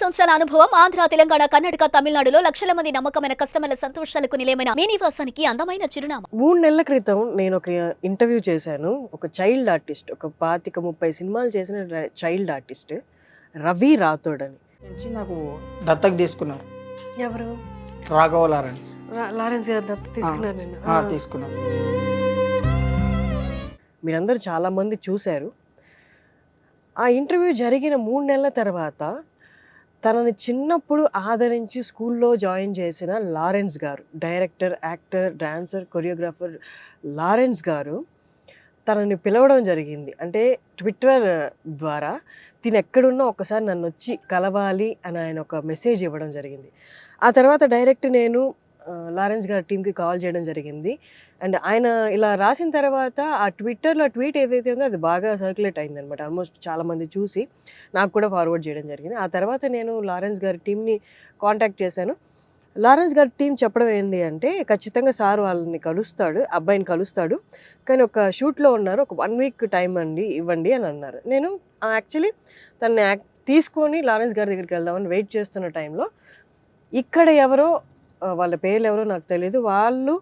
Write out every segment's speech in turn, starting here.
సంవత్సరాల అనుభవం ఆంధ్ర, తెలంగాణ, కర్ణాటక, తమిళనాడులో లక్షల మంది నమ్మకమైన కస్టమర్ల సంతోషాలకు నిలయమైన మీ నివాసానికి అందమైన చిరునామా. 3 నెలల క్రితం నేను ఒక ఇంటర్వ్యూ చేశాను. ఒక చైల్డ్ ఆర్టిస్ట్, ఒక 25-30 సినిమాలు చేసిన చైల్డ్ ఆర్టిస్ట్ రవి రాథోడ్ అని. నుంచి నాకు దత్తత తీసుకున్నారు. ఎవరు? రాఘవ లారెన్స్. లారెన్స్ గారు దత్తత తీసుకున్నారు. నేను తీసుకున్నాను. మీరందరూ చాలామంది చూశారు. ఆ ఇంటర్వ్యూ జరిగిన 3 నెలల తర్వాత తనని చిన్నప్పుడు ఆదరించి స్కూల్లో జాయిన్ చేసిన లారెన్స్ గారు, director, actor, dancer, choreographer Lawrence గారు తనని పిలవడం జరిగింది. అంటే ట్విట్టర్ ద్వారా తిను ఎక్కడున్నా ఒకసారి నన్ను వచ్చి కలవాలి అని ఆయన ఒక మెసేజ్ ఇవ్వడం జరిగింది. ఆ తర్వాత డైరెక్ట్ నేను లారెన్స్ గారి టీంకి కాల్ చేయడం జరిగింది. అండ్ ఆయన ఇలా రాసిన తర్వాత ఆ ట్విట్టర్లో ట్వీట్ ఏదైతే ఉందో అది బాగా సర్క్యులేట్ అయిందనమాట. ఆల్మోస్ట్ చాలామంది చూసి నాకు కూడా ఫార్వర్డ్ చేయడం జరిగింది. ఆ తర్వాత నేను లారెన్స్ గారి టీంని కాంటాక్ట్ చేశాను. లారెన్స్ గారి టీం చెప్పడం ఏంటి అంటే, ఖచ్చితంగా సార్ వాళ్ళని కలుస్తాడు, అబ్బాయిని కలుస్తాడు, కానీ ఒక షూట్లో ఉన్నారు, ఒక 1 వీక్ టైం ఇవ్వండి అని అన్నారు. నేను యాక్చువల్లీ తనని తీసుకొని లారెన్స్ గారి దగ్గరికి వెళ్దామని వెయిట్ చేస్తున్న టైంలో ఇక్కడ ఎవరో, వాళ్ళ పేర్లు ఎవరో నాకు తెలియదు, వాళ్ళు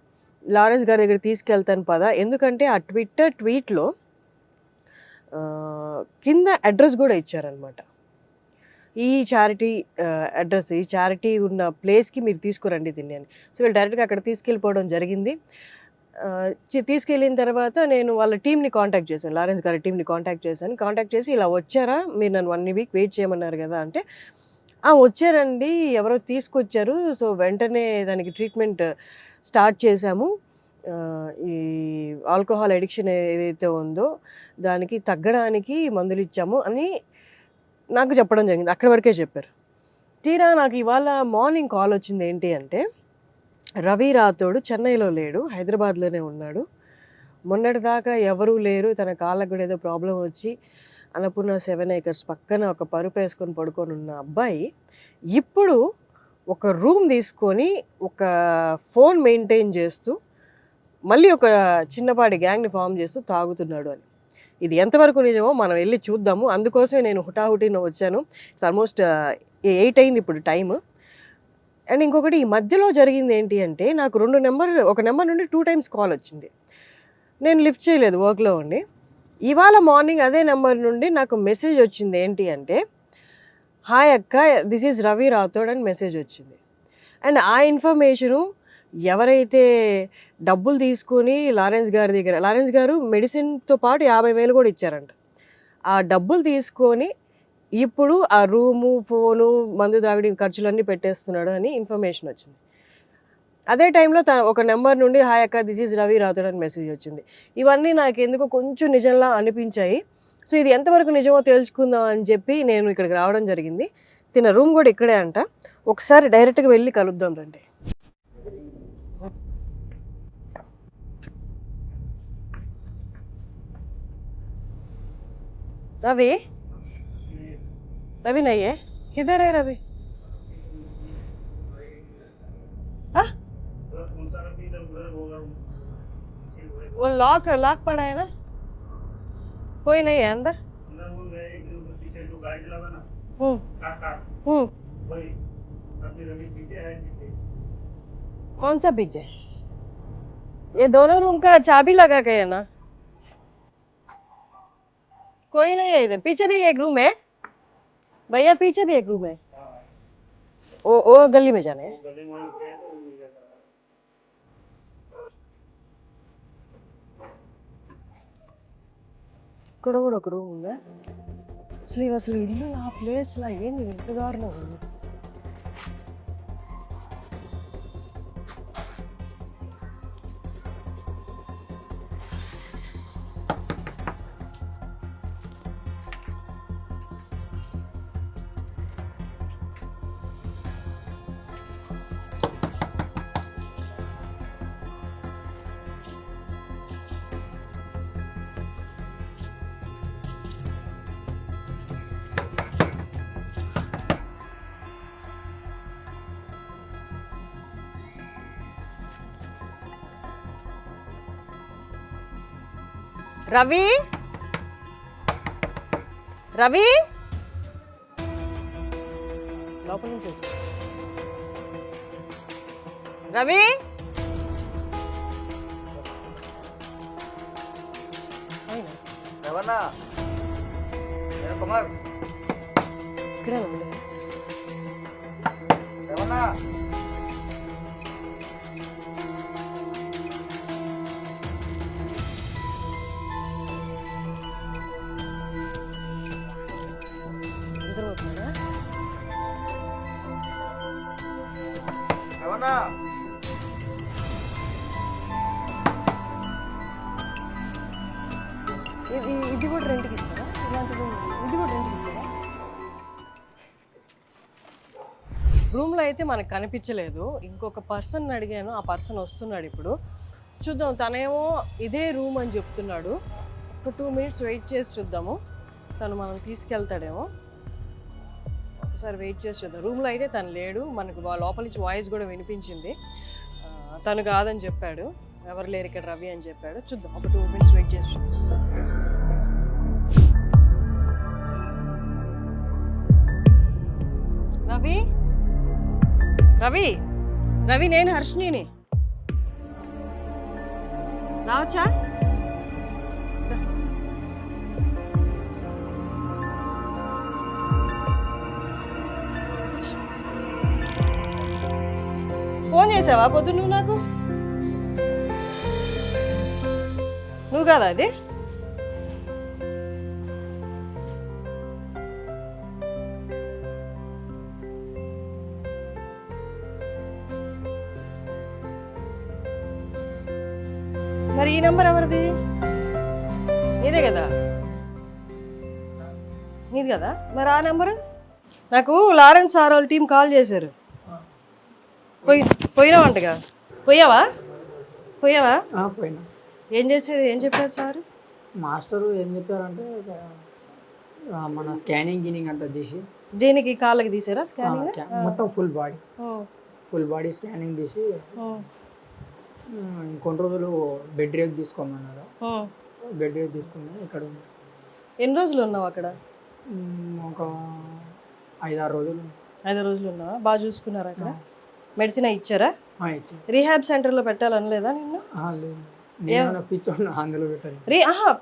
లారెన్స్ గారి దగ్గర తీసుకెళ్తాను పదా, ఎందుకంటే ఆ ట్వీట్లో కింద అడ్రస్ కూడా ఇచ్చారనమాట. ఈ చారిటీ అడ్రస్, ఈ చారిటీ ఉన్న ప్లేస్కి మీరు తీసుకురండి దీన్ని అని. సో వీళ్ళు డైరెక్ట్గా అక్కడ తీసుకెళ్ళిపోవడం జరిగింది. తీసుకెళ్ళిన తర్వాత నేను వాళ్ళ టీంని కాంటాక్ట్ చేశాను, లారెన్స్ గారి టీంని కాంటాక్ట్ చేసి ఇలా వచ్చారా, మీరు నన్ను 1 వీక్ వెయిట్ చేయమన్నారు కదా అంటే, వచ్చారండి, ఎవరో తీసుకొచ్చారు, సో వెంటనే దానికి ట్రీట్మెంట్ స్టార్ట్ చేశాము, ఈ ఆల్కహాల్ అడిక్షన్ ఏదైతే ఉందో దానికి తగ్గడానికి మందులు ఇచ్చాము అని నాకు చెప్పడం జరిగింది. అక్కడి వరకే చెప్పారు. తీరా నాకు ఇవాళ మార్నింగ్ కాల్ వచ్చింది. ఏంటి అంటే, రవి రాథోడ్ చెన్నైలో లేడు, హైదరాబాద్లోనే ఉన్నాడు, మొన్నటిదాకా ఎవరూ లేరు, తన కాళ్ళకు కూడా ఏదో ప్రాబ్లం వచ్చి అన్నపూర్ణ 7 acres పక్కన ఒక పరుపు వేసుకొని పడుకొని ఉన్న అబ్బాయి ఇప్పుడు ఒక రూమ్ తీసుకొని ఒక ఫోన్ మెయింటైన్ చేస్తూ మళ్ళీ ఒక చిన్నపాటి గ్యాంగ్ని ఫామ్ చేస్తూ తాగుతున్నాడు అని. ఇది ఎంతవరకు నిజమో మనం వెళ్ళి చూద్దాము. అందుకోసమే నేను హుటాహుటిన వచ్చాను. ఇట్స్ ఆల్మోస్ట్ 8 అయింది ఇప్పుడు టైము. అండ్ ఇంకొకటి, ఈ మధ్యలో జరిగింది ఏంటి అంటే, నాకు ఒక నెంబర్ నుండి 2 times కాల్ వచ్చింది. నేను లిఫ్ట్ చేయలేదు, వర్క్లో ఉండి. ఇవాళ మార్నింగ్ అదే నెంబర్ నుండి నాకు మెసేజ్ వచ్చింది. ఏంటి అంటే, హాయ్ అక్క, దిస్ ఈజ్ రవి రాథోడ్ అని మెసేజ్ వచ్చింది. అండ్ ఆ ఇన్ఫర్మేషను ఎవరైతే డబ్బులు తీసుకొని లారెన్స్ గారు మెడిసిన్తో పాటు 50,000 కూడా ఇచ్చారంట. ఆ డబ్బులు తీసుకొని ఇప్పుడు ఆ రూము, ఫోను, మందు తాగడి ఖర్చులన్నీ పెట్టేస్తున్నాడు అని ఇన్ఫర్మేషన్ వచ్చింది. అదే టైంలో ఒక నెంబర్ నుండి హాయ్ అక్క, దిస్ ఈజ్ రవి రాథోడ్ అని మెసేజ్ వచ్చింది. ఇవన్నీ నాకు ఎందుకో కొంచెం నిజంలా అనిపించాయి. సో ఇది ఎంతవరకు నిజమో తెలుసుకుందాం అని చెప్పి నేను ఇక్కడికి రావడం జరిగింది. తిన రూమ్ కూడా ఇక్కడే అంట. ఒకసారి డైరెక్ట్గా వెళ్ళి కలుద్దాం రండి. रवि रवि नहीं है, किधर है रवि? हाँ, वो लॉक पड़ा है ना, कोई नहीं है अंदर. कौन सा पीछे? ये दोनों रूम का चाबी लगा के है ना, कोई नहीं है इधर. पीछे भी एक रूम है भैया, पीछे भी एक रूम है. वो गली में जाने हैं. ఇక్కడ కూడా ఒక రూమ్ ఉందా? అసలు ఇల్లు ఆ ప్లేస్లో ఏంది ఇంత దారుణం ఉంది? రవి, లోపల నుంచి వచ్చారు. రవి రవణ కుమార్ ఇక్కడే ఉంది. రవణ నిద్రపోతున్నాడా? రవణ ఇది కూడా రెంట్కి ఇస్తారా? ఇలాంటి రూమ్ ఇది కూడా రెంట్కి ఇచ్చారా? రూమ్లో అయితే మనకు కనిపించలేదు. ఇంకొక పర్సన్ అడిగాను, ఆ పర్సన్ వస్తున్నాడు ఇప్పుడు. చూద్దాం, తనేమో ఇదే రూమ్ అని చెప్తున్నాడు. ఒక 2 minutes వెయిట్ చేసి చూద్దాము, తను మనం తీసుకెళ్తాడేమో. ఒకసారి వెయిట్ చేసి చూద్దాం. రూమ్లో అయితే తను లేడు, మనకు లోపల నుంచి వాయిస్ కూడా వినిపించింది. తను కాదని చెప్పాడు, ఎవరు లేరు ఇక్కడ రవి అని చెప్పాడు. చూద్దాం, ఒక 2 minutes వెయిట్ చేసి చూద్దాం. రవి రవి రవి నేను హర్షిని. రావచ్చా? ఫోన్ చేసావా పొద్దు నువ్వు నాకు? నువ్వు కదా అది? మరి ఈ నెంబర్ ఎవరిది? నీదే కదా? నీది కదా? మరి ఆ నెంబరు నాకు లారెన్స్ సార్ వాళ్ళ టీం కాల్ చేశారు. పోయినావంటగా? పోయావా? పోయినా. ఏం చేశారు, ఏం చెప్పారు సార్? మాస్టరు ఏం చెప్పారంటే మన స్కానింగ్ గినింగ్ అంతా తీసి దేనికి కాళ్ళకి తీసారా స్కానింగ్? మొత్తం ఫుల్ బాడీ స్కానింగ్ తీసి ఇంకొన్ని రోజులు బెడ్ రేట్ తీసుకోమన్నారు. బెడ్ రేట్ తీసుకున్నా. ఇక్కడ ఎన్ని రోజులు ఉన్నావు అక్కడ? ఒక 5-6 రోజులు. 5 రోజులు ఉన్నావా? బాగా చూసుకున్నారా అక్కడ? మెడిసిన్ ఇచ్చారా? ఇచ్చారు. రీహాబ్ సెంటర్లో పెట్టాలనలేదా నిన్ను? లేదు, నేను పిచ్చోళ్ళని అందులో పెట్టాను.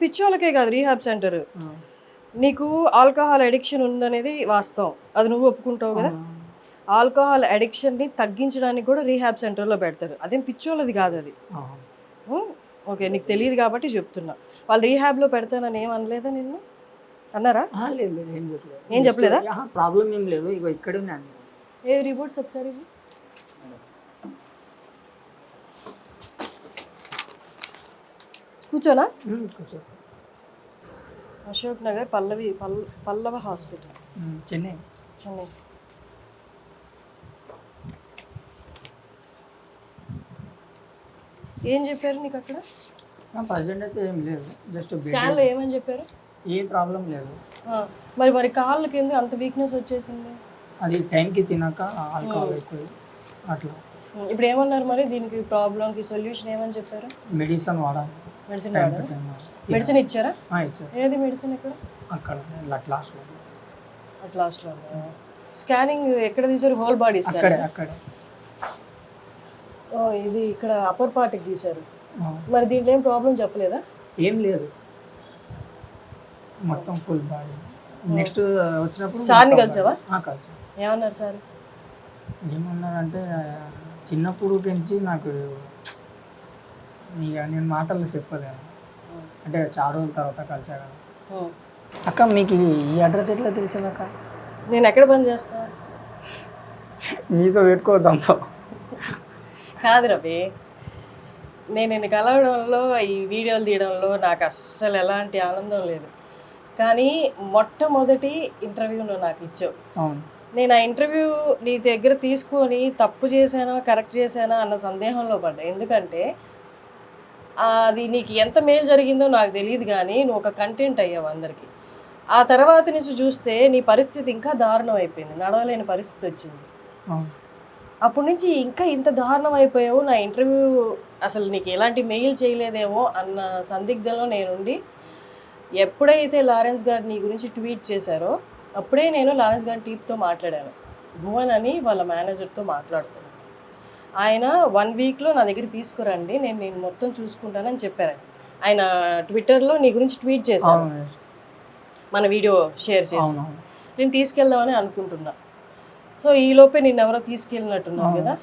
పిచ్చోళ్ళకే కాదు రీహాబ్ సెంటర్. నీకు ఆల్కహాల్ అడిక్షన్ ఉందనేది వాస్తవం, అది నువ్వు ఒప్పుకుంటావు కదా. ఆల్కహాల్ అడిక్షన్ని తగ్గించడానికి కూడా రీహాబ్ సెంటర్లో పెడతారు. అదేం పిచ్చోళ్ళది కాదు అది. ఓకే, నీకు తెలియదు కాబట్టి చెప్తున్నా. వాళ్ళు రీహాబ్లో పెడతానని ఏం అనలేదా నిన్ను? అన్నారా? లేదు, ఏం చెప్పలేదా? ప్రాబ్లం ఏం లేదు, ఇక ఇక్కడే ఉన్నాను. ఏ రిపోర్ట్స్ ఒకసారి కూర్చోనా? కూర్చో. అశోక్ నగర్ పల్లవ హాస్పిటల్, చెన్నై. ఏం చెప్పారు నీకు అక్కడ? ప్రజెంట్ అయితే ఏం లేదు, జస్ట్ స్కాన్లో ఏమని చెప్పారు? ఏం ప్రాబ్లం లేదు. మరి కాళ్ళకి ఎందుకు అంత వీక్నెస్ వచ్చేసింది? అది టైంకి తినాక ఆల్కహాల్ ఎక్కువ అట్లా. ఇప్పుడు ఏమన్నారు మరి దీనికి ప్రాబ్లంకి సొల్యూషన్ ఏమని చెప్పారు? మెడిసిన్ వాడాలి. మెడిసిన్ ఇచ్చారా? ఇచ్చారు. ఏది మెడిసిన్ ఎక్కడ? అక్కడ లాస్ట్లో. స్కానింగ్ ఎక్కడ తీసారు? Whole body? అక్కడే. ఇది ఇక్కడ అప్పర్ పార్ట్కి తీశారు. మరి దీంట్లో ఏం ప్రాబ్లం చెప్పలేదా? ఏం లేదు, మొత్తం ఫుల్ బాడీ. నెక్స్ట్ వచ్చినప్పుడు సార్ని కలిసావా? కలిసా. ఏమన్నారు సార్? ఏమన్నారంటే చిన్నప్పుడు పెంచి నాకు ఇక నేను మాటల్లో చెప్పలేను, అంటే చాలా రోజుల తర్వాత కలిసా కదా. అక్క మీకు ఈ అడ్రస్ ఎట్లా తెలిసింది అక్క? నేను ఎక్కడ పని చేస్తా? మీతో పెట్టుకోవద్దాం. కాదు రవి, నేను నిన్ను కలవడంలో ఈ వీడియోలు తీయడంలో నాకు అస్సలు ఎలాంటి ఆనందం లేదు. కానీ మొట్టమొదటి ఇంటర్వ్యూను నాకు ఇచ్చావు. నేను ఆ ఇంటర్వ్యూ నీ దగ్గర తీసుకొని తప్పు చేశానా కరెక్ట్ చేశానా అన్న సందేహంలో పడ్డా. ఎందుకంటే అది నీకు ఎంత మేలు జరిగిందో నాకు తెలియదు, కానీ నువ్వు ఒక కంటెంట్ అయ్యావు అందరికీ. ఆ తర్వాత నుంచి చూస్తే నీ పరిస్థితి ఇంకా దారుణం అయిపోయింది, నడవలేని పరిస్థితి వచ్చింది. అప్పటి నుంచి ఇంకా ఇంత దారుణం అయిపోయావు. నా ఇంటర్వ్యూ అసలు నీకు ఎలాంటి మెయిల్ చేయలేదేమో అన్న సందిగ్ధంలో నేనుండి, ఎప్పుడైతే లారెన్స్ గారు నీ గురించి ట్వీట్ చేశారో అప్పుడే నేను లారెన్స్ గారి టీంతో మాట్లాడాను. భువన్ అని వాళ్ళ మేనేజర్తో మాట్లాడుతున్నాను. ఆయన 1 వీక్లో నా దగ్గర తీసుకురండి, నేను మొత్తం చూసుకుంటానని చెప్పారు. ఆయన ట్విట్టర్లో నీ గురించి ట్వీట్ చేశాను, అవును మన వీడియో షేర్ చేసి. అవునవును నేను తీసుకెళ్దామని అనుకుంటున్నా. సో ఈ లోపే నిన్ను ఎవరో తీసుకెళ్ళినట్టున్నావు కదా.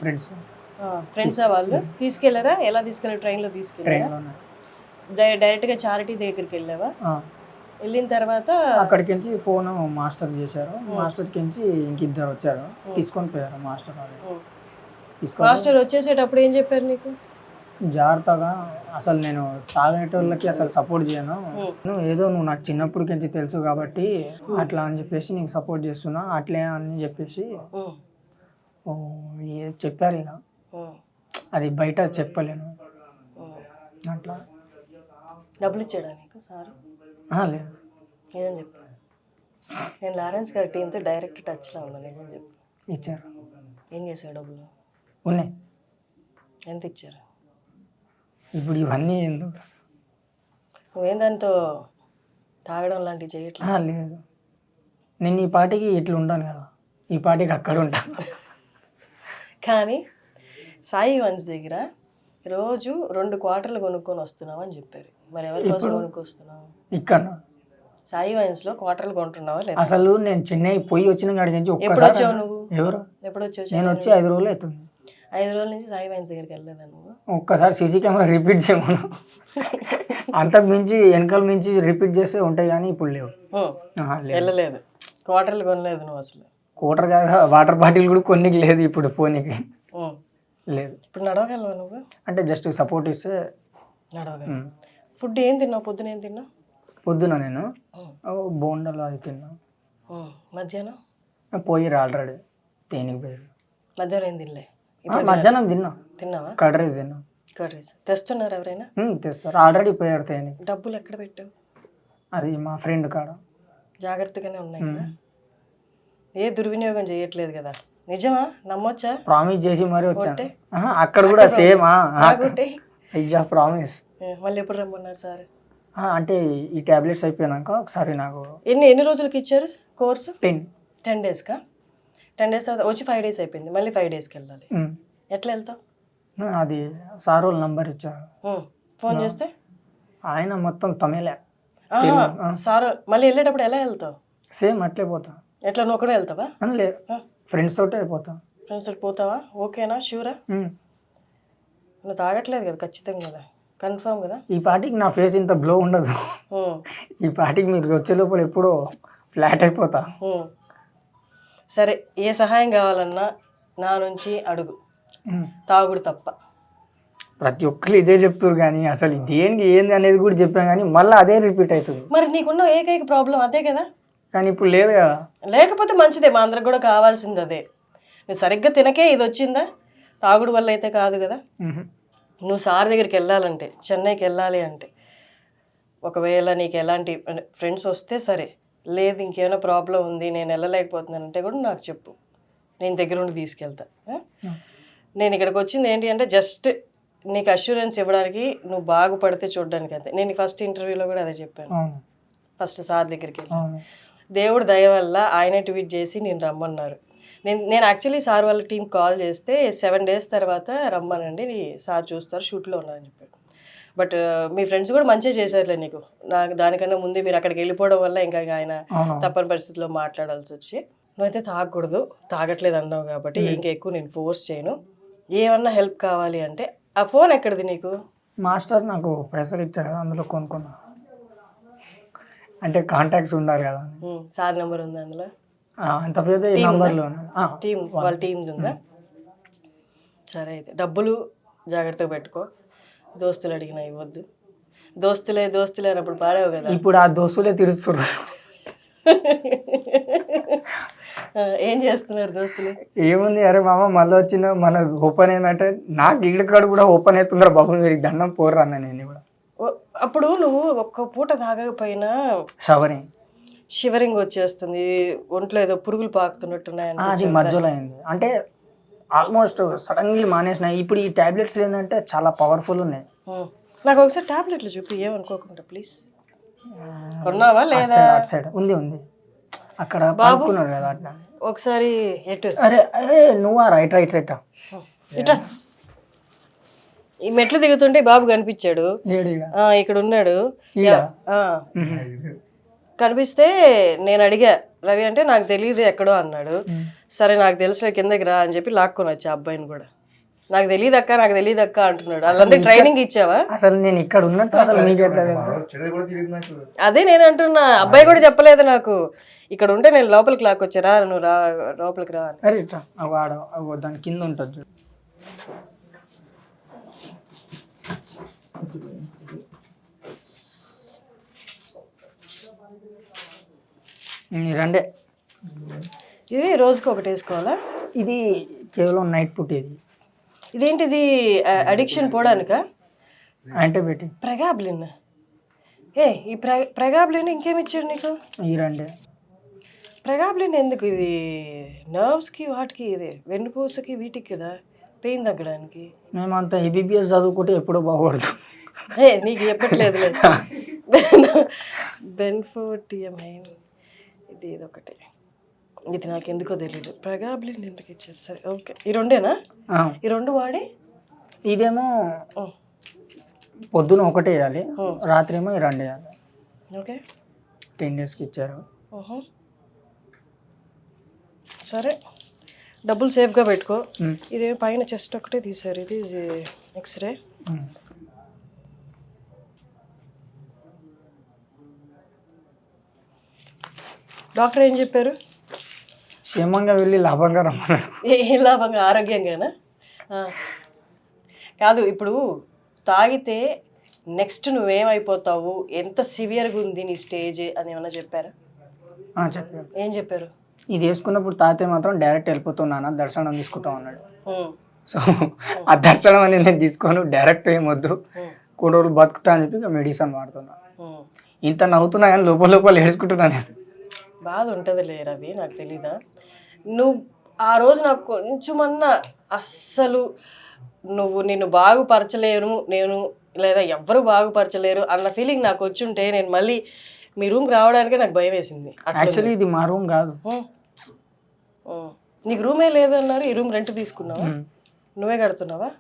ఫ్రెండ్సా వాళ్ళు? తీసుకెళ్లారా? ఎలా తీసుకెళ్ళారు? ట్రైన్లో తీసుకెళ్ళారా? డైరెక్ట్గా చారిటీ దగ్గరికి వెళ్ళావా? వెళ్ళిన తర్వాత అక్కడికి నుంచి ఫోన్ మాస్టర్ చేశారు. మాస్టర్ కించి ఇంకిద్దరు వచ్చారు, తీసుకొని పోయారు మాస్టర్. మాస్టర్ వచ్చేసేటప్పుడు ఏం చెప్పారు నీకు? జాగ్రత్తగా, అసలు నేను తాగేటోళ్ళకి అసలు సపోర్ట్ చేయను, నువ్వు ఏదో నువ్వు నాకు చిన్నప్పటికి నుంచి తెలుసు కాబట్టి అట్లా అని చెప్పేసి నీకు సపోర్ట్ చేస్తున్నా అట్లే అని చెప్పేసి చెప్పారు. ఇక అది బయట చెప్పలేను. అట్లా డబ్బులు ఇచ్చాడా నీకు సార్? లేదు. నిజం చెప్పు. నేను లారెన్స్ గారి టీంతో డైరెక్ట్ టచ్లో ఉన్నాను. నిజం చెప్పు. ఇచ్చారు. ఏం చేశారు? డబ్బులు ఉన్నాయి. ఎంత ఇచ్చారు? ఇప్పుడు ఇవన్నీ ఎందుకు? నువ్వేం దాంతో తాగడం లాంటివి చేయట్లేదు? లేదు, నేను ఈ పాటికి ఇట్లా ఉంటాను కదా, ఈ పాటికి అక్కడ ఉంటాను. కానీ సాయి వన్స్ దగ్గర రోజు 2 క్వార్టర్లు కొనుక్కొని వస్తున్నావు అని చెప్పారు. మరి ఎవరి కోసం కొనుక్కొస్తున్నావు? ఇక్కడ సాయి వైన్స్లో క్వార్టర్లు కొంటున్నావా లేదా? అసలు నేను చెన్నై పోయి వచ్చిన కాడి నుంచి ఎప్పుడు వచ్చావు నువ్వు? ఎవరు? ఎప్పుడు వచ్చావు? నేను వచ్చి 5 రోజులు అవుతుంది. 5 రోజుల నుంచి సాయి వైన్స్ దగ్గరికి వెళ్ళలేదా నువ్వు? ఒక్కసారి సీసీ కెమెరా రిపీట్ చేయమను. అంతకు మించి వెనకాల మించి రిపీట్ చేస్తే ఉంటాయి కానీ ఇప్పుడు లేవు. వెళ్ళలేదు, క్వార్టర్లు కొనలేదు నువ్వు అసలు? క్వార్టర్ కాదు, వాటర్ బాటిల్ కూడా కొన్నికి లేదు ఇప్పుడు పోనీకి లేదు. ఇప్పుడు నడవగలవా నువ్వు? అంటే జస్ట్ సపోర్ట్ ఇస్తే నడవగలవు. ఫుడ్ ఏం తిన్నావు? పొద్దున ఏం తిన్నావు? పొద్దున నేను బోండాలు అది తిన్నా. మధ్యాహ్నం పోయి ఆల్రెడీ తేనికి పోయారు. మధ్యాహ్నం ఏం తినలే? మధ్యాహ్నం తిన్నా. తిన్నావా? కర్డ్ రైస్ తిన్నా. కర్డ్ రైస్ తెస్తున్నారు ఎవరైనా? తెస్తారు, ఆల్రెడీ పోయారు తేనికి. డబ్బులు ఎక్కడ పెట్టావు? అది మా ఫ్రెండ్ కాడ. జాగ్రత్తగానే ఉన్నాయి కదా, ఏ దుర్వినియోగం చేయట్లేదు కదా? నిజమా? నమ్మొచ్చా? ప్రామిస్ చేసి మరీ వచ్చాను. అక్కడ కూడా సేమ్ ప్రామిస్. మళ్ళీ ఎప్పుడు రమ్మన్నారు సార్? అంటే ఈ టాబ్లెట్స్ అయిపోయినాక ఒకసారి నాకు. ఎన్ని రోజులకి ఇచ్చారు కోర్సు? 10 డేస్కా? 10 డేస్ తర్వాత వచ్చి 5 డేస్ అయిపోయింది, మళ్ళీ 5 డేస్కి వెళ్ళాలి. ఎట్లా వెళ్తావు? అది సార్ వాళ్ళు నంబర్ ఇచ్చారు, ఫోన్ చేస్తే ఆయన మొత్తం తమిళే సార్. మళ్ళీ వెళ్ళేటప్పుడు ఎలా వెళ్తావు? సేమ్ అట్లే పోతా. ఎట్లా నువ్వు ఒకటే వెళ్తావా? లేదు, ఫ్రెండ్స్ తోటే పోతా. ఫ్రెండ్స్ తోటి పోతావా? ఓకేనా? షూరా? నువ్వు తాగట్లేదు కదా ఖచ్చితంగా కదా? కన్ఫర్మ్ కదా? ఈ పార్టీకి నా ఫేస్ ఇంత బ్లో ఉండదు. ఈ పార్టీకి మీరు వచ్చే లోపల ఎప్పుడో ఫ్లాట్ అయిపోతా. సరే, ఏ సహాయం కావాలన్నా నా నుంచి అడుగు, తాగుడు తప్ప. ప్రతి ఒక్కరు ఇదే చెప్తారు కానీ అసలు దేనికి ఏంది అనేది కూడా చెప్పాను కానీ మళ్ళీ అదే రిపీట్ అవుతుంది. మరి నీకున్న ఏకైక ప్రాబ్లం అదే కదా? కానీ ఇప్పుడు లేదు కదా. లేకపోతే మంచిదే, మా అందరికి కూడా కావాల్సింది అదే. నువ్వు సరిగ్గా తినకే ఇది వచ్చిందా? తాగుడు వల్ల అయితే కాదు కదా. నువ్వు సార్ దగ్గరికి వెళ్ళాలంటే, చెన్నైకి వెళ్ళాలి అంటే, ఒకవేళ నీకు ఎలాంటి ఫ్రెండ్స్ వస్తే సరే, లేదు ఇంకేమైనా ప్రాబ్లం ఉంది నేను వెళ్ళలేకపోతున్నానంటే కూడా నాకు చెప్పు, నేను దగ్గర ఉండి తీసుకెళ్తా. నేను ఇక్కడికి వచ్చింది ఏంటి అంటే జస్ట్ నీకు అష్యూరెన్స్ ఇవ్వడానికి, నువ్వు బాగుపడితే చూడడానికి అంతే. నేను ఫస్ట్ ఇంటర్వ్యూలో కూడా అదే చెప్పాను. ఫస్ట్ సార్ దగ్గరికి వెళ్ళి దేవుడు దయ వల్ల ఆయనే ట్వీట్ చేసి నేను రమ్మన్నారు. నేను యాక్చువల్లీ సార్ వాళ్ళ టీం కాల్ చేస్తే 7 డేస్ తర్వాత రమ్మనండి, సార్ చూస్తారు, షూట్లో ఉన్నారని చెప్పారు. బట్ మీ ఫ్రెండ్స్ కూడా మంచిగా చేశారులే నీకు. నాకు దానికన్నా ముందే మీరు అక్కడికి వెళ్ళిపోవడం వల్ల ఇంకా ఆయన తప్పని పరిస్థితుల్లో మాట్లాడాల్సి వచ్చి. నువ్వైతే తాగకూడదు, తాగట్లేదు అన్నావు కాబట్టి ఇంకా ఎక్కువ నేను ఫోర్స్ చేయను. ఏమన్నా హెల్ప్ కావాలి అంటే, ఆ ఫోన్ ఎక్కడిది నీకు? మాస్టర్ నాకు పైసలు ఇచ్చారు కదా, అందులో కొనుక్కున్నా. అంటే కాంటాక్ట్స్ ఉండాలి కదా. సార్ నెంబర్ ఉందా అందులో? అంత పెద్ద నంబర్లో టీం, వాళ్ళ టీం ఉందా? సరే, అయితే డబ్బులు జాగ్రత్తగా పెట్టుకో, దోస్తులు అడిగినా ఇవ్వద్దు. దోస్తులే అన్నప్పుడు పాడావు కదా. ఇప్పుడు ఆ దోస్తులే తీరుస్తున్నారు. ఏం చేస్తున్నారు దోస్తులు? ఏముంది, అరే మామ మళ్ళీ వచ్చిన మన ఓపెన్ ఏంటంటే నాకు ఇక్కడికాడ కూడా ఓపెన్ అవుతుందిరా బాబు, మీరు దండం పోర్రా అన్న. నేను కూడా అప్పుడు నువ్వు ఒక్క పూట తాగకపోయినా షివరింగ్ వచ్చేస్తుంది, ఒంట్లో ఏదో పురుగులు పాకుతున్నట్టున్నాయని. అది మధ్యలో అయింది, అంటే ఆల్మోస్ట్ సడన్లీ మానేసినాయి. ఇప్పుడు ఈ టాబ్లెట్స్ ఏంటంటే చాలా పవర్ఫుల్ ఉన్నాయి. నాకు ఒకసారి టాబ్లెట్లు చూపి, ఏమనుకోకుండా ప్లీజ్. కొన్నావా లేదా? అటు సైడ్ ఉంది. అక్కడ పడుకున్నాడు కదా అట్లా. ఒకసారి ఎటు అరే అరే నువ్వా రైట్ రైట్ రైట్ ఇట్లా ఈ మెట్లు దిగుతుంటే బాబు కనిపించాడు. ఏడు ఇక్కడ ఉన్నాడు. ఈడ ఆ, కనిపిస్తే నేను అడిగా రవి అంటే నాకు తెలియదు ఎక్కడో అన్నాడు. సరే నాకు తెలుసు కిందకి రా అని చెప్పి లాక్కొని వచ్చా అబ్బాయిని కూడా. నాకు తెలియదు అక్క అంటున్నాడు. వాళ్ళందరూ ట్రైనింగ్ ఇచ్చావా? అసలు నేను ఇక్కడ ఉన్నట్టు అసలు నీకు ఎట్లా తెలుసు? అదే నేను అంటున్నా, అబ్బాయి కూడా చెప్పలేదు నాకు. ఇక్కడ ఉంటే నేను లోపలికి లాక్కొచ్చా, రా నువ్వు రా లోపలికి రా అని. అరే ఇట్లా వాడ దాని కింద ఉంటుంది చూడు. రండే ఇది రోజుకి ఒకటి వేసుకోవాలా? ఇది కేవలం నైట్ పూట. ఇది ఇదేంటిది అడిక్షన్ పోవడానికా? యాంటీబయాటిక్ ప్రెగాబ్లిన్. ఈ ప్రెగాబ్లిన్ ఇంకేమి ఇచ్చాడు నీకు? ఈ రండే ప్రెగాబ్లిన్ ఎందుకు? ఇది నర్వ్స్కి వాటికి, ఇది వెన్నుపూసకి వీటికి కదా పెయిన్ తగ్గడానికి. మేమంతా ఎంబీబీఎస్ చదువుకుంటే ఎప్పుడో బాగుపడదు. నీకు చెప్పట్లేదు. బెన్ఫోటియమైన్ ఇది ఒకటి. ఇది నాకు ఎందుకో తెలీదు. ప్రెగాబ్లిన్ ఎందుకు ఇచ్చారు? సరే ఓకే, ఈ రెండేనా? ఈ రెండు వాడి ఇదేమో పొద్దున ఒకటే వేయాలి, రాత్రి ఏమో ఈ రెండు వేయాలి. ఓకే 10 daysకి ఇచ్చారు. సరే డబ్బులు సేఫ్గా పెట్టుకో. ఇదేమో పైన చెస్ట్ ఒకటే తీసారు. ఇది ఎక్స్రే. డాక్టర్ ఏం చెప్పారు? క్షేమంగా వెళ్ళి లాభంగా రమ్మన్నాడు. ఏ లాభంగా? ఆరోగ్యంగానా? కాదు, ఇప్పుడు తాగితే నెక్స్ట్ నువ్వేమైపోతావు, ఎంత సివియర్గా ఉంది నీ స్టేజ్ అని ఏమన్నా చెప్పారా? చెప్పారు. ఏం చెప్పారు? ఇది వేసుకున్నప్పుడు తాగితే మాత్రం డైరెక్ట్ వెళ్ళిపోతున్నాను, దర్శనం తీసుకుంటా ఉన్నాడు. సో ఆ దర్శనం అనేది నేను తీసుకోను, డైరెక్ట్ ఏమొద్దు, కొన్ని రోజులు బతుకుతా అని చెప్పి మెడిసిన్ వాడుతున్నా. ఇంత నవ్వుతున్నా కానీ లోపల లోపల ఏడుచుకుంటున్నా నేను. బాధ ఉంటుందిలే రవి, నాకు తెలీదా? నువ్వు ఆ రోజు నాకు కొంచెమన్నా అస్సలు నిన్ను బాగుపరచలేను నేను, లేదా ఎవ్వరు బాగుపరచలేరు అన్న ఫీలింగ్ నాకు వచ్చుంటే నేను మళ్ళీ మీ రూమ్కి రావడానికే నాకు భయం వేసింది. యాక్చువల్లీ ఇది మా రూమ్ కాదు. నీకు రూమే లేదు అన్నారు. ఈ రూమ్ రెంట్ తీసుకున్నావా? నువ్వే కడుతున్నావా?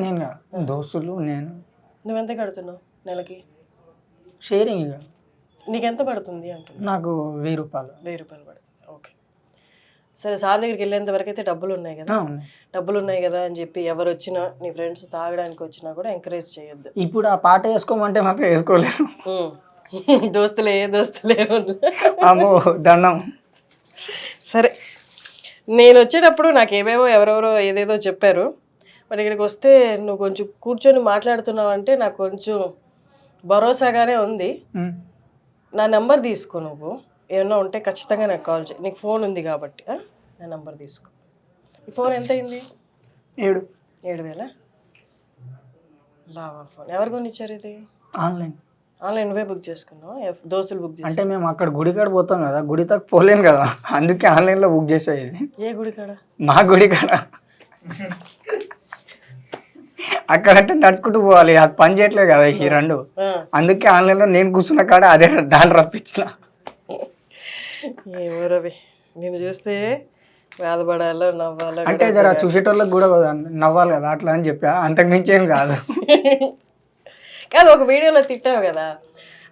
నేను కాదు, దోస్తులు నేను. నువ్వెంత కడుతున్నావు నెలకి? షేరింగ్. ఇక నీకెంత పడుతుంది అంటున్నా? నాకు 1000 రూపాయలు. 1000 రూపాయలు పడుతుంది. ఓకే సరే, సార్ దగ్గరికి వెళ్ళేంత వరకు అయితే డబ్బులు ఉన్నాయి కదా, డబ్బులు ఉన్నాయి కదా అని చెప్పి ఎవరు వచ్చినా నీ ఫ్రెండ్స్ తాగడానికి వచ్చినా కూడా ఎంకరేజ్ చేయొద్దు. ఇప్పుడు ఆ పాట వేసుకోమంటే మాత్రం వేసుకోలేను. దోస్తులే అమ్మో దండం. సరే, నేను వచ్చేటప్పుడు నాకు ఎవరెవరో ఏదేదో చెప్పారు. మరి ఇక్కడికి వస్తే నువ్వు కొంచెం కూర్చొని మాట్లాడుతున్నావు అంటే నాకు కొంచెం భరోసాగానే ఉంది. నా నెంబర్ తీసుకో, నువ్వు ఏమన్నా ఉంటే ఖచ్చితంగా నాకు కాల్ చేయి. నీకు ఫోన్ ఉంది కాబట్టి నా నెంబర్ తీసుకో. ఈ ఫోన్ ఎంత అయింది? 7,000. లావా ఫోన్ ఎవరు కొనిచ్చారు? ఇది ఆన్లైన్ నువ్వే బుక్ చేసుకున్నావా? దోస్తులు బుక్ చేసి? అంటే మేము అక్కడ గుడి కాడ పోతాం కదా, గుడి తక్కువ పోలేం కదా, అందుకే ఆన్లైన్లో బుక్ చేసేది. ఏ గుడి కాడ? మా గుడి కాడ. అక్కడంటే నడుచుకుంటూ పోవాలి, అది పని చేయట్లేదు కదా ఈ రెండు. అందుకే ఆన్లైన్లో నేను కూర్చున్న కాడ అదే దాన్ని రప్పించిన. ఏమో రవి, నేను చూస్తే బాధపడాలో నవ్వాలో అంటే జర చూసేటోళ్ళకి కూడా నవ్వాలి కదా అట్లా అని చెప్పా, అంతకు మించి ఏం కాదు. కాదు, ఒక వీడియోలో తిట్టావు కదా,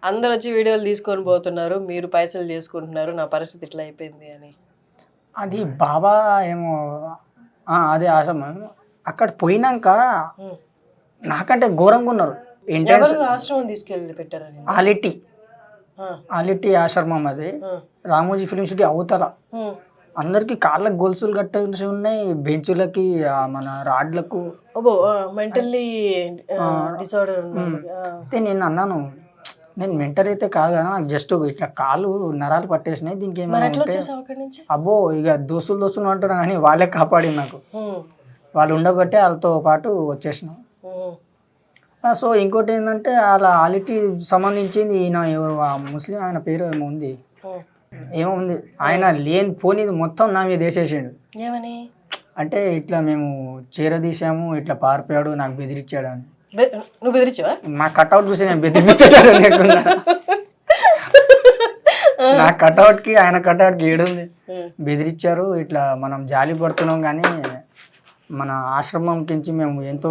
అందరు వచ్చి వీడియోలు తీసుకొని పోతున్నారు, మీరు పైసలు చేసుకుంటున్నారు, నా పరిస్థితి ఇట్లా అయిపోయింది అని. అది బాబా ఏమో అదే ఆశ్రమం. అక్కడ పోయినాక నాకంటే ఘోరంగా ఉన్నారు. ఆశ్రమం తీసుకెళ్ళి పెట్టారని? ఆలిట్టి ఆశ్రమం, అది రామోజీ ఫిలిం సిటీ అవతల. అందరికి కాళ్ళకి గొలుసులు కట్టాల్సి ఉన్నాయి, బెంచులకి మన రాడ్లకు. Mentally disorder. అయితే నేను అన్నాను, నేను మెంటల్ అయితే కాదు కదా, నాకు జస్ట్ ఇట్లా కాళ్ళు నరాలు పట్టేసినాయి, దీనికి ఏమైనా అబ్బో ఇక దోస్తులు అంటున్నా కానీ వాళ్ళే కాపాడి నాకు. వాళ్ళు ఉండబట్టే వాళ్ళతో పాటు వచ్చేసినాం. సో ఇంకోటి ఏంటంటే వాళ్ళ ఆలిటీ సంబంధించింది ఈయన ఎవరు ముస్లిం, ఆయన పేరు ఏమో ఉంది, ఆయన లేని పోనీది మొత్తం నా మీద వేసేసాడు. ఏమని అంటే ఇట్లా మేము చీరదీసాము, ఇట్లా పారిపోయాడు, నాకు బెదిరించాడు అని. నువ్వు బెదిరించావా? మా కట్అవుట్ చూసి నేను బెదిరించాడు. నా కటౌట్కి ఆయన కటౌట్కి ఏడుంది. బెదిరించారు, ఇట్లా మనం జాలి పడుతున్నాం కానీ మన ఆశ్రమం కించి మేము ఎంతో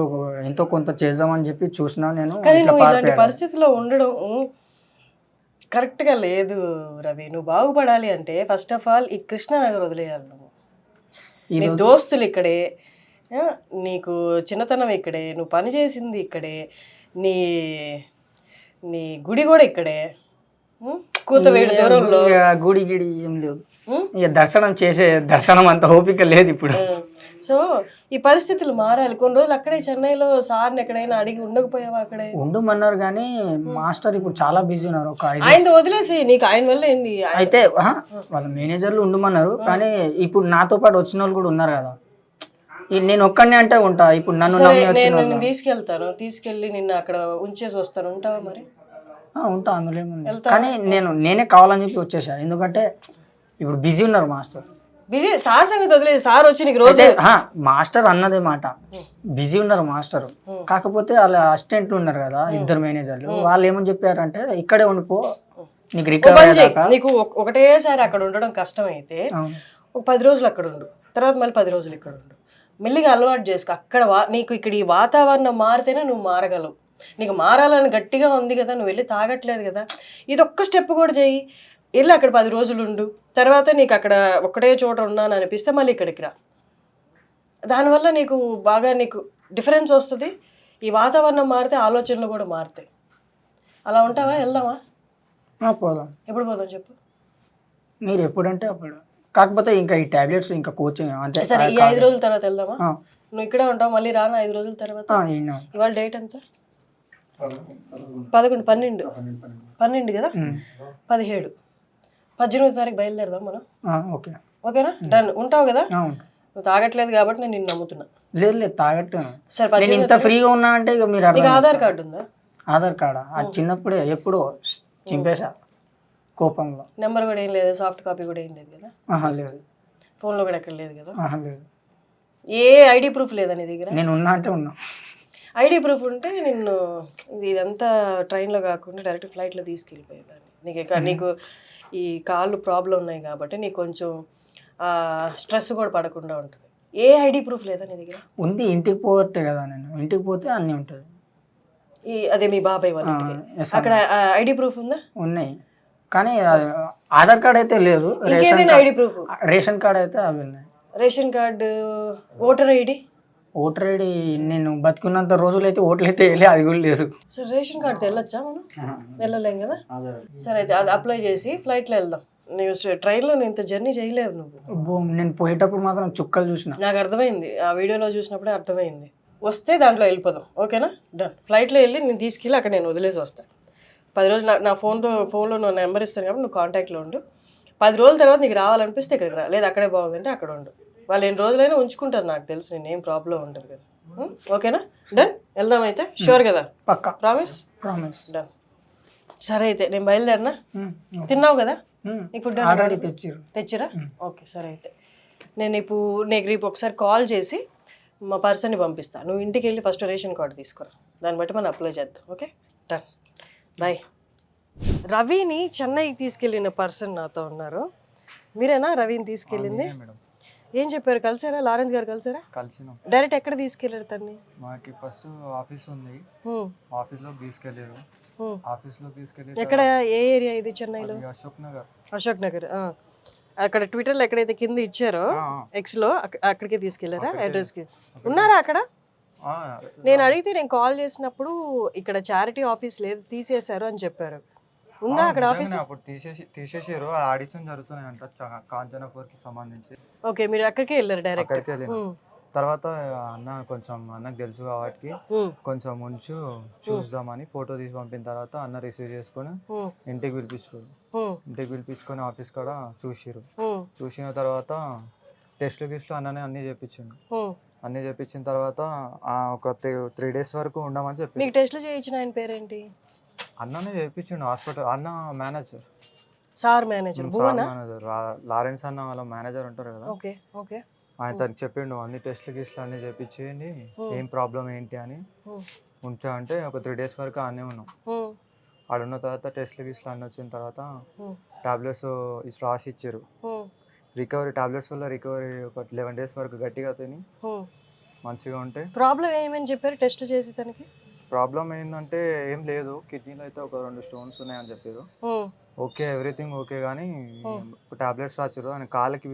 ఎంతో కొంత చేద్దామని చెప్పి చూసినా నేను. కానీ ఇట్లా నువ్వు ఇలాంటి పారిపోయాను. పరిస్థితిలో ఉండడం కరెక్ట్గా లేదు రవి. నువ్వు బాగుపడాలి అంటే ఫస్ట్ ఆఫ్ ఆల్ ఈ కృష్ణానగర్ వదిలేయాలి. నువ్వు నీ దోస్తులు ఇక్కడే, నీకు చిన్నతనం ఇక్కడే, నువ్వు పని చేసింది ఇక్కడే, నీ నీ గుడి కూడా ఇక్కడే, కూతవేడు దూరంలో. ఇక గుడి గిడి ఏం లేదు, ఇక దర్శనం అంత ఓపిక లేదు ఇప్పుడు. సో ఈ పరిస్థితులు మారాలి. కొన్ని రోజులు అక్కడే చెన్నైలో సార్ని ఎక్కడైనా అడిగి ఉండకపోయావా? అక్కడే ఉండమన్నారు కానీ మాస్టర్ ఇప్పుడు చాలా బిజీ ఉన్నారు. ఒక ఆయన వదిలేసి నీకు ఆయన వల్ల ఏంది? అయితే వాళ్ళ మేనేజర్లు ఉండమన్నారు కానీ ఇప్పుడు నాతో పాటు వచ్చిన వాళ్ళు కూడా ఉన్నారు కదా. నేను ఒక్కడిని అంటే ఉంటా. ఇప్పుడు నన్ను నేను తీసుకెళ్తాను, తీసుకెళ్ళి నిన్ను అక్కడ ఉంచేసి వస్తాను. ఉంటావా మరి? ఉంటా, అందులో ఏముంది. కానీ నేనే కావాలని చెప్పి వచ్చేసా. ఎందుకంటే ఇప్పుడు బిజీ ఉన్నారు మాస్టర్. బిజీ సార్ సంగతి వదిలేదు. సార్ వచ్చి నీకు రోజు మాస్టర్ అన్నదే మాట, బిజీ ఉన్నారు మాస్టర్. కాకపోతే వాళ్ళ అసిస్టెంట్లు ఉన్నారు కదా, ఇద్దరు మేనేజర్లు, వాళ్ళు ఏమని చెప్పారంటే ఇక్కడే ఉండిపో, నీకు రికవరీ. నీకు ఒకటేసారి అక్కడ ఉండడం కష్టం అయితే ఒక 10 రోజులు అక్కడ ఉండు, తర్వాత మళ్ళీ 10 రోజులు ఇక్కడ ఉండు. మెల్లిగా అలవాటు చేసుకో. అక్కడ నీకు ఇక్కడ ఈ వాతావరణం మారితేనే నువ్వు మారగలవు. నీకు మారాలని గట్టిగా ఉంది కదా, నువ్వు వెళ్ళి తాగట్లేదు కదా, ఇది ఒక్క స్టెప్ కూడా చెయ్యి. వెళ్ళి అక్కడ 10 రోజులు ఉండు, తర్వాత నీకు అక్కడ ఒకటే చోట ఉన్నాను అనిపిస్తే మళ్ళీ ఇక్కడికి రా. దానివల్ల నీకు బాగా నీకు డిఫరెన్స్ వస్తుంది. ఈ వాతావరణం మారితే ఆలోచనలు కూడా మారుతాయి. అలా ఉంటావా? వెళ్దామా? పోదాం. ఎప్పుడు పోదాం చెప్పు? మీరు ఎప్పుడంటే అప్పుడు. కాకపోతే ఇంకా ఈ టాబ్లెట్స్ ఇంకా కోచింగ్ అంతే. సరే, ఈ 5 రోజుల తర్వాత వెళ్దామా? నువ్వు ఇక్కడే ఉంటావు, మళ్ళీ రాను 5 రోజుల తర్వాత. ఇవాళ డేట్ ఎంత? 11, 12 కదా, 17, 18వ తారీఖు బయలుదేరదాం మనం. ఓకేనా? డన్. ఉంటావు కదా? నువ్వు తాగట్లేదు కాబట్టి నేను నిన్ను నమ్ముతున్నా. లేదు తాగట్లేదు. సరే, ఇంత ఫ్రీగా ఉన్నా అంటే ఇక మీరు. నీకు ఆధార్ కార్డు ఉందా? ఆధార్ కార్డా? అది చిన్నప్పుడే ఎప్పుడో చింపేశా కోపంలో. నెంబర్ కూడా ఏం లేదు, సాఫ్ట్ కాపీ కూడా ఏం లేదు కదా? లేదు. ఫోన్లో కూడా ఎక్కడ లేదు కదా? లేదు. ఏ ఐడి ప్రూఫ్ లేదా నీ దగ్గర? నేను ఉన్నా అంటే ఉన్నా. ఐడి ప్రూఫ్ ఉంటే నిన్ను ఇదంతా ట్రైన్లో కాకుండా డైరెక్ట్ ఫ్లైట్లో తీసుకెళ్ళిపోయేదాన్ని. నీకు ఈ కాళ్ళు ప్రాబ్లం ఉన్నాయి కాబట్టి నీకు కొంచెం స్ట్రెస్ కూడా పడకుండా ఉంటుంది. ఏ ఐడి ప్రూఫ్ లేదా నీ దగ్గర? ఉంది, ఇంటికి పోతే కదా. నేను ఇంటికి పోతే అన్నీ ఉంటుంది. అదే మీ బాబాయ్ వాళ్ళ అక్కడ ఐడి ప్రూఫ్ ఉందా? ఉన్నాయి కానీ ఆధార్ కార్డ్ అయితే లేదు. ఐడి ప్రూఫ్, రేషన్ కార్డ్ అయితే అవి ఉన్నాయి. Ration card, voter ID. Voter ID నేను బతుకున్నంత రోజులు అయితే ఓట్లు అయితే వెళ్ళి అది కూడా లేదు. సరే, రేషన్ కార్డుతో వెళ్ళొచ్చా మనం? వెళ్ళలేం కదా. సరే, అయితే అది అప్లై చేసి ఫ్లైట్లో వెళ్దాం. నువ్వు ట్రైన్లో ఇంత జర్నీ చేయలేవు నువ్వు. నేను పోయేటప్పుడు మాత్రం చుక్కలు చూసిన. నాకు అర్థమైంది, ఆ వీడియోలో చూసినప్పుడే అర్థమైంది. వస్తే దాంట్లో వెళ్ళిపోదాం. ఓకేనా? డన్. ఫ్లైట్లో వెళ్ళి నేను తీసుకెళ్ళి అక్కడ నేను వదిలేసి వస్తాను. 10 రోజులు నా ఫోన్లో నా నెంబర్ ఇస్తాను కాబట్టి నువ్వు కాంటాక్ట్లో ఉండు. 10 రోజుల తర్వాత నీకు రావాలనిపిస్తే ఇక్కడికి రా, లేదా అక్కడే బాగుందంటే అక్కడ ఉండు. వాళ్ళు ఎన్ని రోజులైనా ఉంచుకుంటారు, నాకు తెలుసు. నేనేం ప్రాబ్లం ఉంటుంది కదా. ఓకేనా? డన్. వెళ్దాం అయితే. షూర్ కదా? పక్కా. ప్రామిస్? ప్రామిస్. డన్. సరే, అయితే నేను బయలుదేరినా? తిన్నావు కదా? ఇప్పుడు తెచ్చిరా? ఓకే, సరే. అయితే నీకు రేపు ఒకసారి కాల్ చేసి మా పర్సన్ని పంపిస్తాను. నువ్వు ఇంటికి వెళ్ళి ఫస్ట్ రేషన్ కార్డు తీసుకురా, దాన్ని బట్టి మనం అప్లై చేద్దాం. ఓకే? డన్. బాయ్. రవిని చెన్నైకి తీసుకెళ్ళిన పర్సన్ నాతో ఉన్నారు. మీరేనా రవిని తీసుకెళ్ళింది? ఏం చెప్పారు? కలిసారా? లారెన్స్ గారు కలిసారా? కలిసినాం. డైరెక్ట్ ఎక్కడ తీసుకెళ్ళారు తన్ని? మాకి ఫస్ట్ ఆఫీస్ ఉంది, ఆఫీస్ లో తీసుకెళ్ళారు. ఆఫీస్ లో తీసుకెళ్ళి ఎక్కడ, ఏ ఏరియా ఇది చెన్నైలో? అశోక్ నగర్. అక్కడ ట్విట్టర్ లో ఎక్కడైతే కింద ఇచ్చారో ఎక్స్ లో అక్కడికే తీసుకెళ్లారా? అడ్రస్ కి ఉన్నారా అక్కడ? నేను అడిగితే నేను కాల్ చేసినప్పుడు ఇక్కడ చారిటీ ఆఫీస్ లేదు, తీసేశారు అని చెప్పారు. ఉందా అక్కడ ఆఫీస్? అప్పుడు తీసేసారు. ఆడిషన్ జరుగుతున్నాయి అంట కాంచనాపూర్ కి సంబంధించి. ఓకే, మీరు అక్కడికే వెళ్ళారు డైరెక్ట్? తర్వాత అన్నకు తెలుసు కాబట్టి కొంచెం ఉంచు చూద్దామని ఫోటో తీసి పంపిన తర్వాత అన్న రిసీవ్ చేసుకొని ఇంటికి పిలిపించుకొని ఆఫీస్ కాడ చూసిన తర్వాత టెస్ట్లు గిస్ట్లు అన్ననే అన్ని చేపించిండు. అన్ని చేపించిన తర్వాత ఒక 3 days వరకు ఉండమని చెప్పి. మీకు టెస్ట్లు చేయించిన ఆయన పేరేంటి? అన్ననే చేయించిండు హాస్పిటల్. అన్న మేనేజర్. సార్ మేనేజర్ లారెన్స్ అన్న వాళ్ళ మేనేజర్ ఉంటారు కదా. Okay okay. ఆయన తనకి చెప్పిండు అన్ని టెస్ట్లు గిస్ట్లు అన్ని చేపించేయండి, ఏం ప్రాబ్లం ఏంటి అని ఉంచా అంటే ఒక 3 days వరకు అన్నీ ఉన్నాం. ఆడున్న తర్వాత టెస్ట్లు గిస్ట్లు అన్నీ వచ్చిన తర్వాత ఉమ్, టాబ్లెట్స్ రాసి ఇచ్చారు. ఉమ్, రికవరీ టాబ్లెట్స్ వల్ల రికవరీ ఒక 11 days వరకు గట్టిగా తిని ఉమ్. మంచిగా ఉంటే. ప్రాబ్లం ఏమని చెప్పారు టెస్ట్ చేసి తనకి? ప్రాబ్లం ఏంటంటే ఏం లేదు, కిడ్నీలో అయితే ఒక 2 stones ఉన్నాయని చెప్పారు. ఉమ్, ఓకే, ఎవ్రీథింగ్ ఓకే, కానీ ఉమ్, టాబ్లెట్స్ రాచారు అని కాలుకి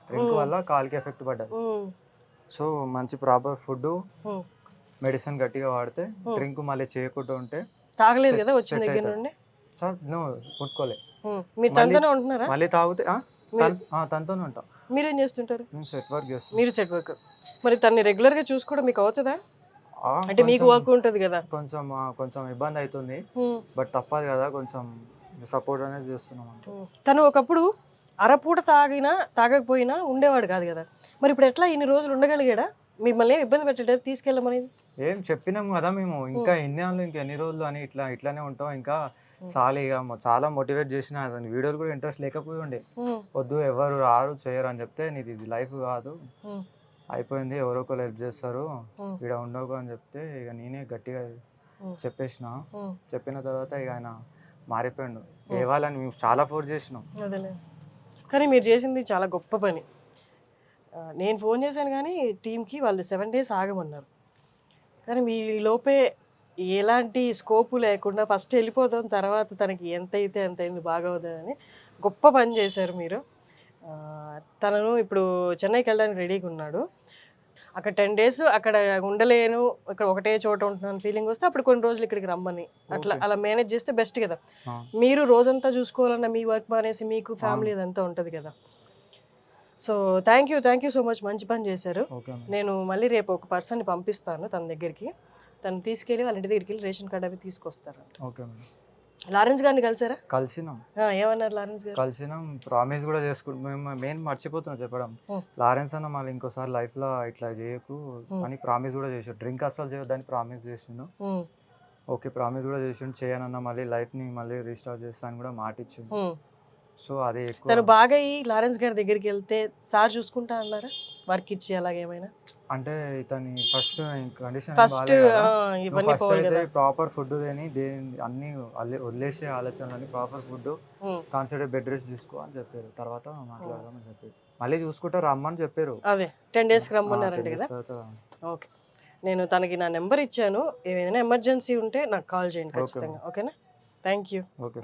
డ్రింక్ ఉమ్, వల్ల కాలుకి ఎఫెక్ట్ పడ్డది. ఉమ్, సో మంచి ప్రాపర్ ఫుడ్, ఉమ్. మెడిసిన్ గట్టిగా వాడితే, డ్రింక్ మళ్ళీ చేయకుండా ఉంటే తాగలేదు కదా వచ్చిన సెట్ దగ్గర అవుతాడు. నుండి? సార్ నువ్వు ముట్టుకోలే. మీరు తనతోనే ఉంటున్నారా? మళ్ళీ తాగితే తనతోనే ఉంటా. మీరేం చేస్తుంటారు? నేను సెట్ వర్క్ చేస్తాను. మీరు సెట్ వర్క్. మరి తన్ని రెగ్యులర్ గా చూసుకోవడం మీకు అవుతుందా? అంటే మీకు వర్క్ ఉంటుంది కదా. కొంచెం ఇబ్బంది అవుతుంది, బట్ తప్పదు కదా, కొంచెం సపోర్ట్ అనేది చేస్తున్నాం. అంటే తను ఒకప్పుడు అరపూట తాగకపోయినా ఉండేవాడు కాదు కదా, మరి ఇప్పుడు ఎట్లా ఇన్ని రోజులు ఉండగలిగాడా? మిమ్మల్ని ఇబ్బంది పెట్టలేదు తీసుకెళ్ళమని? ఏం చెప్పినాం కదా మేము, ఇంకా ఎన్ని రోజులు అని ఇట్లానే ఉంటాం, ఇంకా ఇక చాలా మోటివేట్ చేసిన, వీడియోలు కూడా ఇంట్రెస్ట్ లేకపోయి ఉండే, వద్దు ఎవరు రారు చేయరు అని చెప్తే, నీది ఇది లైఫ్ కాదు, అయిపోయింది, ఎవరో ఒకరు హెల్ప్ చేస్తారు, ఇక్కడ ఉండవు అని చెప్తే ఇక నేనే గట్టిగా చెప్పిన తర్వాత ఇక ఆయన మారిపోయాడు. ఇవ్వాలని మేము చాలా ఫోర్స్ చేసినాం. అదేలే, కానీ మీరు చేసింది చాలా గొప్ప పని. నేను ఫోన్ చేశాను కానీ టీంకి, వాళ్ళు 7 days ఆగమన్నారు, కానీ మీ లోపే ఎలాంటి స్కోపు లేకుండా ఫస్ట్ వెళ్ళిపోతాం, తర్వాత తనకి ఎంత అయితే అంత అయింది బాగవుతుందని గొప్ప పని చేశారు మీరు. తనను ఇప్పుడు చెన్నైకి వెళ్ళడానికి రెడీగా ఉన్నాడు. అక్కడ 10 days అక్కడ ఉండలేను, ఇక్కడ ఒకటే చోట ఉంటున్నాను ఫీలింగ్ వస్తే అప్పుడు కొన్ని రోజులు ఇక్కడికి రమ్మని, అలా మేనేజ్ చేస్తే బెస్ట్ కదా. మీరు రోజంతా చూసుకోవాలన్న మీ వర్క్ మానేసి మీకు ఫ్యామిలీ అదంతా ఉంటుంది కదా. So thank you so much, మంచి పని చేశారు. నేను మళ్ళీ రేపు ఒక పర్సన్ని పంపిస్తాను తన దగ్గరికి, తను తీసుకెళ్ళి వాళ్ళ ఇంటి దగ్గరికి వెళ్ళి రేషన్ కార్డ్ అవి తీసుకొస్తారు. లారెన్స్ గారిని కలిసారా? కలిసినాం. ఏమన్నారు లారెన్స్ గారు? కలిసినాం, ప్రామిస్ కూడా చేసుకుంటాం. మేము మెయిన్ మర్చిపోతున్నాం చెప్పడం, లారెన్స్ అన్న మళ్ళీ ఇంకోసారి లైఫ్ లో ఇట్లా చేయకు అని ప్రామిస్ కూడా చేసాడు. డ్రింక్ అసలు చేయొద్దని ప్రామిస్ చేసిండు. ఓకే, ప్రామిస్ కూడా చేసిండు, చేయనన్నా మళ్ళీ లైఫ్ ని మళ్ళీ రీస్టార్ట్ చేస్తా అని కూడా మాట ఇచ్చిండు. సో అదే ఎక్కువ. తను బాగా ఈ లారెన్స్ గారి దగ్గరికి వెళ్తే సార్ చూసుకుంటా అన్నారా, వర్క్ ఇచ్చి అలాగేమైనా? అంటే ఇతని ఫస్ట్ కండిషన్ ప్రాపర్ ఫుడ్ తిని అన్ని వదిలేసే ఆలోచనలని, proper food concentrate bed rest చూసుకో అని చెప్పారు. తర్వాత మాట్లాడదామని చెప్పారు, మళ్ళీ చూసుకుంటే రమ్మని చెప్పారు. అదే 10 days రమ్మన్నారంట కదా. ఓకే, నేను తనకి నా నెంబర్ ఇచ్చాను, ఏదైనా ఎమర్జెన్సీ ఉంటే నాకు కాల్ చేయండి ఖచ్చితంగా. ఓకేనా? Thank you. ఓకే.